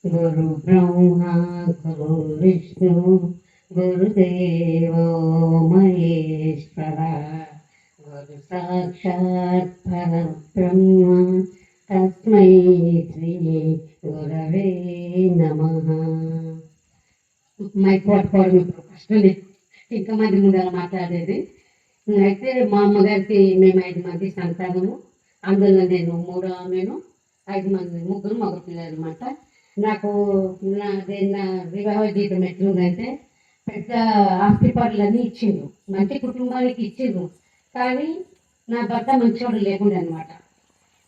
गुरु ब्रह्मा गुरु विष्णु गुरुदेवो महेश्वर गुरु साक्षात् परब्रह्म तस्मै श्री गुरवे नमः. మైక్ పట్టుకోవడం ఇప్పుడు కష్టమే, ఇంకా మంది ముందర మాట్లాడేది. అయితే మా అమ్మగారికి మేము 5 మంది సంతానము, అందులో నేను 3వ ఆమెను, 5 మంది, ముగ్గురు మగ పిల్లలు అనమాట. నాకు నా వివాహ జీవితం ఎట్లుందంటే పెద్ద ఆస్తి పనులన్నీ ఇచ్చిండ్రు, మంచి కుటుంబానికి ఇచ్చిండ్రు. కానీ నా భర్త మంచివాడు లేకుండా అనమాట.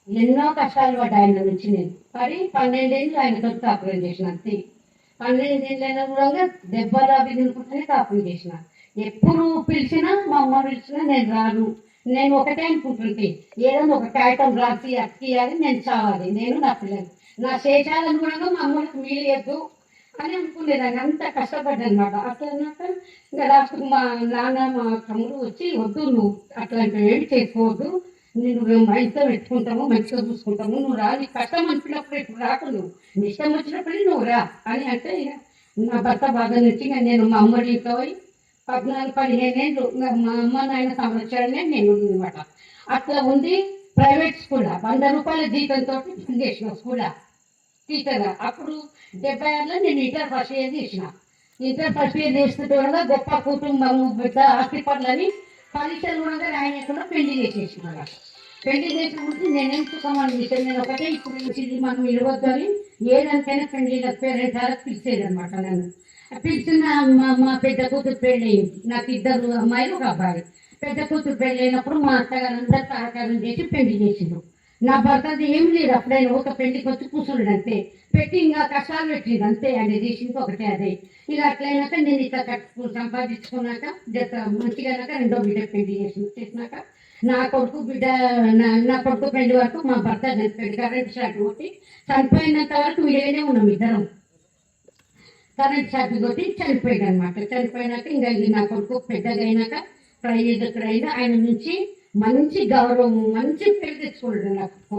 ఎన్నో కష్టాలు పడ్డా ఆయన నుంచి నేను పడి 12 ఏళ్ళు ఆయనతో కాపురం చేసిన. అంతే 12 ఏళ్ళైనా కూడా దెబ్బలు అవి తినుకుంటూనే కాపురం చేసిన. ఎప్పుడు పిలిచినా మా అమ్మ పిలిచినా నేను రాను. నేను ఒకటే అనుకుంటుంటే ఏదైనా ఒక కాగితం రాసి అక్కియాలి, నేను చావాలి, నేను నా పిల్లలు, నా శేషాలను కూడా మా అమ్మకి మిగిలియద్దు అని అనుకునేదాన్ని. అంత కష్టపడ్డా అనమాట. అట్లా అన్నాక ఇంకా లాస్ట్కు మా నాన్న మా తమ్ముడు వచ్చి, వద్దు నువ్వు అట్లాంటివి ఏమి చేసుకోవద్దు, నువ్వు మా ఇంట్లో పెట్టుకుంటాము, మంచిగా చూసుకుంటాము, నువ్వు రా, నీకు కష్టం అనిపినప్పుడు ఇప్పుడు రాకు, నువ్వు నీ ఇష్టం వచ్చినప్పుడు నువ్వు రా అని అంటే, ఇక నా భర్త బాధ నుంచి ఇక నేను మా అమ్మ ఇంట్లో పోయి 14-15 ఏళ్ళు మా అమ్మ నాయన సంరక్షణనే నేను అనమాట. అట్లా ఉంది. ప్రైవేట్ స్కూల్ 100 రూపాయల జీతంతో చేసిన స్కూల్ టీచర్గా. అప్పుడు 76లో నేను ఇంటర్ ఫస్ట్ ఇయర్ చేసిన. ఇంటర్ ఫస్ట్ ఇయర్ చేస్తుంటే కూడా గొప్ప కుటుంబము, పెద్ద ఆస్తి పనులని పరీక్షలు కూడా రాయకుండా పెళ్లి చేసేసిన. పెళ్లి చేసిన ముందు నేనేం సుఖమని విషయం, నేను ఒకటే ఇప్పుడు నుంచి మనం ఇవ్వద్దని ఏదానికైనా పెళ్లి పేరెంట్స్ పిలిచేది అనమాట. నన్ను పిలిచిన మా పెద్ద కూతురు పెళ్ళి అయింది. నాకు 2 అమ్మాయిలు 1 అబ్బాయి. పెద్ద కూతురు పెళ్ళి అయినప్పుడు మా అత్తగారు అందరూ సహకారం చేసి పెళ్లి చేసిండ్రు. నా భర్తది ఏం లేదు, అప్పుడైనా ఒక పెళ్లికి వచ్చి కూర్చున్నాడు అంతే, పెట్టి ఇంకా కష్టాలు పెట్టింది అంతే. ఆయన చేసింది ఒకటే అదే. ఇక అట్లయినాక నేను ఇట్లా సంపాదించుకున్నాక మంచిగా 2వ బిడ్డ పెళ్లి చేసినాక నా కొడుకు బిడ్డ నా కొడుకు పెళ్లి వరకు మా భర్త చనిపోయాడు. కరెంట్ షాక్ కొట్టి చనిపోయినంత వరకు వీడియోనే ఉన్నాం ఇద్దరం. కరెంట్ షాక్ కొట్టి చనిపోయాడు అనమాట. చనిపోయినాక ఇంకా ఇది నా కొడుకు పెద్దగా అయినాక ప్రైవేట్ అయినా ఆయన నుంచి మంచి గౌరవం, మంచి పేరు తెచ్చుకోండి. నాకు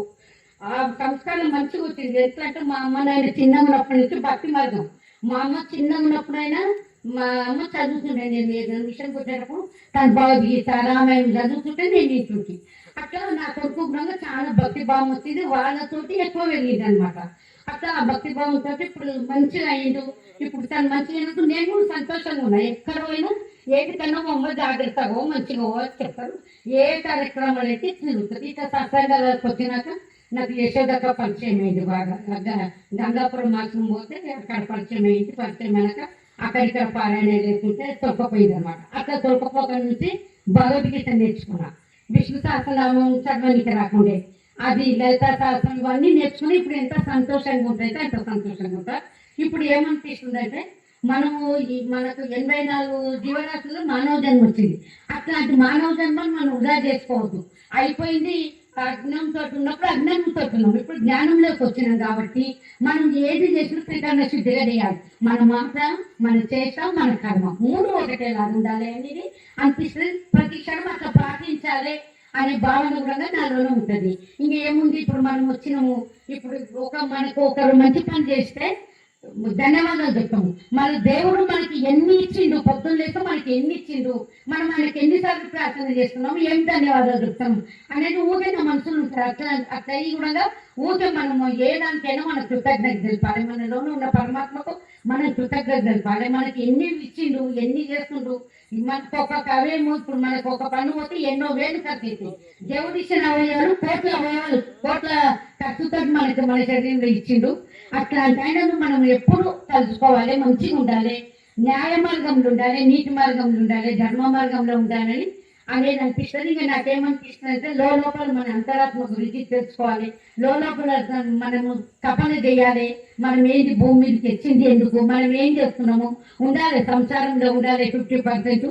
ఆ సంస్కారం మంచిగా వచ్చింది. ఎట్లా అంటే మా అమ్మ నాయన చిన్నగా ఉన్నప్పటి నుంచి భక్తి మార్గం. మా అమ్మ చిన్నగా ఉన్నప్పుడైనా మా అమ్మ చదువుతుండే, నేను ఏదైనా విషయం వచ్చేటప్పుడు తన భగవద్గీత రామాయణం చదువుతుంటే నేను ఇంటి. అట్లా నా కొడుకు కూడా చాలా భక్తి భావం వచ్చింది, వాళ్ళతోటి ఎక్కువ వెళ్ళింది అనమాట. అట్లా ఆ భక్తి భావంతో ఇప్పుడు మంచిగా అయ్యిండు. ఇప్పుడు తను మంచిగా అయినప్పుడు నేను కూడా సంతోషంగా ఉన్నా. ఎక్కడ పోయినా ఏటికన్నా అమ్మ జాగ్రత్తగా మంచిగా చెప్తారు. ఏ కార్యక్రమాలు అయితే తిరుగుతుంది. ఇట్లా సత్సంగాలకు వచ్చినాక నాకు యశోదక్క పరిచయం అయింది బాగా. గంగాపురం మాసం పోతే అక్కడ పరిచయం అయింది. పరిచయం అయినాక అక్కడిక్కడ పారాయణ లేకుంటే తొలకపోయింది అనమాట. అట్లా తొలకపోక నుంచి భగవద్గీత నేర్చుకున్నా. విష్ణు సహస్రనామం చదవనికి రాకుండే అది, లలితా సహస్రం, ఇవన్నీ నేర్చుకుని ఇప్పుడు ఎంత సంతోషంగా ఉంటుంది, అంత సంతోషంగా ఉంటా. ఇప్పుడు ఏమనిపిస్తుందంటే మనము మనకు 84 జీవరాశుల్లో మానవ జన్మ వచ్చింది. అట్లాంటి మానవ జన్మను మనం వృధా చేసుకోవద్దు. అయిపోయింది. అజ్ఞానంతో ఉన్నప్పుడు అజ్ఞానంతో ఉన్నాం, ఇప్పుడు జ్ఞానంలోకి వచ్చినాం. కాబట్టి మనం ఏది చేసినా త్రికరణ శుద్ధిగా చేయాలి. మన మాట, మన చేస్తాం, మన కర్మ 3 ఒకటేలా ఉండాలి అనేది అనిపిస్తుంది. ప్రతి క్షణం అట్లా పాటించాలి అనే భావన కూడా నాలోనే ఉంటుంది. ఇంకేముంది, ఇప్పుడు మనం వచ్చినాము, ఇప్పుడు మనకు ఒకరు మంచి పని చేస్తే ధన్యవాదాలు చెప్తాము. మన దేవుడు మనకి ఎన్ని ఇచ్చిండు, పొద్దున్న లేక మనకి ఎన్ని ఇచ్చిండు, మనం మనకి ఎన్నిసార్లు ప్రార్థన చేస్తున్నాము, ఏం ధన్యవాదాలు చెప్తాము అనేది ఊకే నా మనసులో ఉంటారు. అట్లా కూడా ఊకే మనము ఏ దానికైనా మన కృతజ్ఞత తెలిపాలి. మనలోనే ఉన్న పరమాత్మకు మనం కృతజ్ఞత తెలిపాలి. మనకి ఎన్ని ఇచ్చిండు, ఎన్ని చేస్తుండ్రు. మనకు ఒక కవేమో ఇప్పుడు మనకు ఒక పని పోతే ఎన్నో వేలు ఖర్చు. దేవుడు ఇచ్చిన అవయవాలు కోట్ల ఖర్చుతో మనకి మన శరీరంలో ఇచ్చిండు. అట్లాంటి ఆయనను మనం ఎప్పుడు కలుసుకోవాలి, మంచిగా ఉండాలి, న్యాయ మార్గంలో ఉండాలి, నీతి మార్గంలో ఉండాలి, ధర్మ మార్గంలో ఉండాలని అనేది అనిపిస్తుంది. ఇంకా నాకేమనిపిస్తుంది అంటే లోపల మన అంతరాత్మ గురించి తెలుసుకోవాలి. లోపల మనము తపన చేయాలి. మనం ఏంటి భూమి మీద తెచ్చింది ఎందుకు, మనం ఏం చేస్తున్నాము, ఉండాలి సంసారంలో ఉండాలి. 50%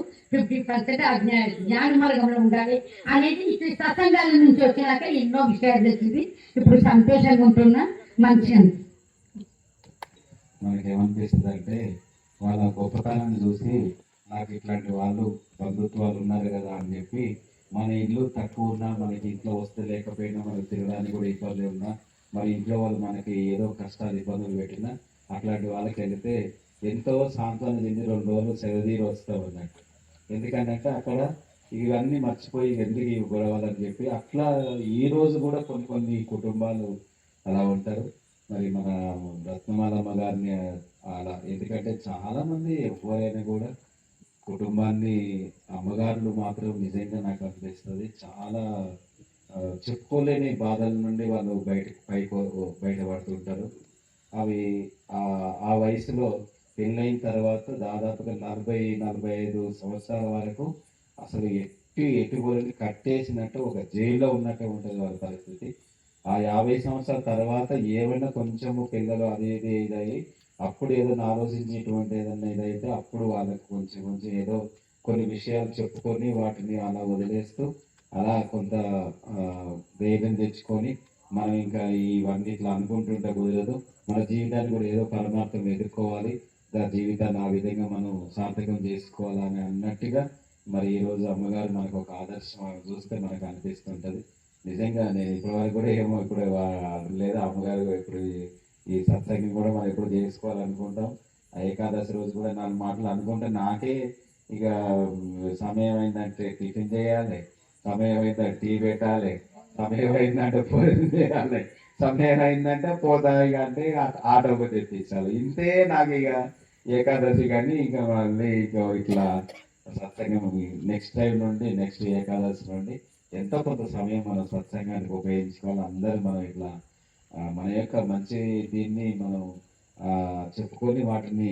జ్ఞాన మార్గంలో ఉండాలి అనేది ఈ సత్సంగాల నుంచి వచ్చినాక ఎన్నో విషయాలు తెలిసింది. ఇప్పుడు సంతోషంగా ఉంటున్నా, మంచిగా. మనకి ఏమనిపిస్తుంది అంటే వాళ్ళ గొప్పతనాన్ని చూసి నాకు ఇట్లాంటి వాళ్ళు బంధుత్వాలు ఉన్నారు కదా అని చెప్పి మన ఇల్లు తక్కువ ఉన్నా, మనకి ఇంట్లో వస్తే లేకపోయినా, మనకు తినడానికి కూడా ఇబ్బంది ఉన్నా, మరి ఇంట్లో వాళ్ళు మనకి ఏదో కష్టాలు ఇబ్బందులు పెట్టినా అట్లాంటి వాళ్ళకి వెళితే ఎంతో సాంత్వన చెంది 2 రోజులు సెలదీరి వస్తాం అన్నట్టు. ఎందుకంటే అక్కడ ఇవన్నీ మర్చిపోయి ఎందుకు ఈ గొడవలని చెప్పి అట్లా ఈ రోజు కూడా కొన్ని కొన్ని కుటుంబాలు అలా ఉంటారు. మరి మన రత్నమాలమ్మ గారిని అలా, ఎందుకంటే చాలా మంది ఎవరైనా కూడా కుటుంబాన్ని అమ్మగారులు మాత్రం నిజంగా నాకు అనిపిస్తుంది చాలా చెప్పుకోలేని బాధల నుండి వాళ్ళు బయటపడుతుంటారు. అవి ఆ వయసులో పెళ్ళైన తర్వాత దాదాపుగా 40-45 సంవత్సరాల వరకు అసలు ఎటుబొలిని కట్టేసినట్టు ఒక జైల్లో ఉన్నట్టే ఉంటుంది వాళ్ళ పరిస్థితి. ఆ 50 సంవత్సరాల తర్వాత ఏమైనా కొంచెము పిల్లలు అది ఇది ఇదయ్యి అప్పుడు ఏదైనా ఆలోచించేటువంటి ఏదన్నా ఇదైతే అప్పుడు వాళ్ళకి కొంచెం కొంచెం ఏదో కొన్ని విషయాలు చెప్పుకొని వాటిని అలా వదిలేస్తూ అలా కొంత ధైర్యం తెచ్చుకొని మనం ఇంకా ఇవన్నీ ఇట్లా అనుకుంటుంటే కుదరదు, మన జీవితాన్ని కూడా ఏదో పరమార్థం ఎదుర్కోవాలి, ఆ జీవితాన్ని ఆ విధంగా మనం సార్థకం చేసుకోవాలని అన్నట్టుగా మరి ఈరోజు అమ్మగారు మనకు ఒక ఆదర్శం చూస్తే మనకు అనిపిస్తుంటది. నిజంగా నేను ఇప్పటివరకు కూడా ఏమో ఇప్పుడు లేదా అమ్మగారు ఇప్పుడు ఈ సత్సంగం కూడా మనం ఎప్పుడు చేసుకోవాలనుకుంటాం. ఆ ఏకాదశి రోజు కూడా 4 మాటలు అనుకుంటే నాకే ఇక సమయం అయిందంటే టిఫిన్ చేయాలి, సమయం అయిందంటే టీ పెట్టాలి, సమయం అయిందంటే భోజనం చేయాలి, సమయం అయిందంటే పోతా ఇక అంటే ఆటోకి తెప్పించాలి. ఇంతే నాకు ఇక ఏకాదశి కానీ ఇక మళ్ళీ ఇక ఇట్లా సత్సంగం నెక్స్ట్ టైం నుండి నెక్స్ట్ ఏకాదశి నుండి ఎంతో కొంత సమయం మనం సత్సంగానికి ఉపయోగించుకోవాలి. అందరూ మనం ఇట్లా మన యొక్క మంచి దీన్ని మనం చెప్పుకొని వాటిని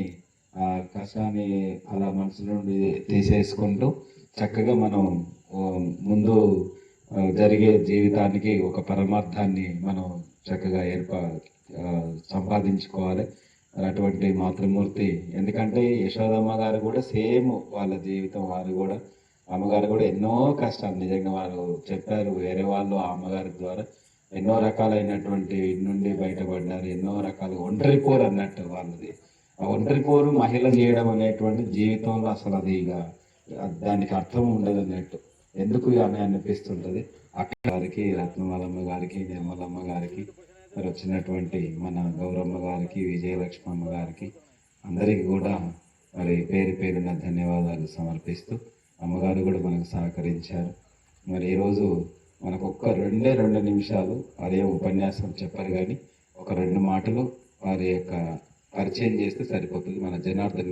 కష్టాన్ని అలా మనసు నుండి తీసేసుకుంటూ చక్కగా మనం ముందు జరిగే జీవితానికి ఒక పరమార్థాన్ని మనం చక్కగా సంపాదించుకోవాలి. అటువంటి మాతృమూర్తి, ఎందుకంటే యశోదమ్మ గారు కూడా సేమ్ వాళ్ళ జీవితం, వారు కూడా అమ్మగారు కూడా ఎన్నో కష్టాలు నిజంగా వారు చెప్పారు. వేరే వాళ్ళు ఆ అమ్మగారి ద్వారా ఎన్నో రకాలైనటువంటి నుండి బయటపడ్డారు. ఎన్నో రకాల ఒంటరి పోరు అన్నట్టు వాళ్ళది. ఆ ఒంటరి పోరు మహిళ చేయడం అనేటువంటి జీవితంలో అసలు అది ఇక దానికి అర్థం ఉండదు అన్నట్టు. ఎందుకు అని అనిపిస్తుంటది. అక్క గారికి, రత్నమాలమ్మ గారికి, నిర్మలమ్మ గారికి, మరి వచ్చినటువంటి మన గౌరమ్మ గారికి, విజయలక్ష్మమ్మ గారికి అందరికీ కూడా మరి పేరు పేరున ధన్యవాదాలు సమర్పిస్తూ అమ్మగారు కూడా మనకు సహకరించారు. మరి ఈరోజు మనకు ఒక్క 2 నిమిషాలు అదే ఉపన్యాసం చెప్పారు, కానీ ఒక 2 మాటలు వారి యొక్క పరిచయం చేస్తే సరిపోతుంది. మన జనార్దన్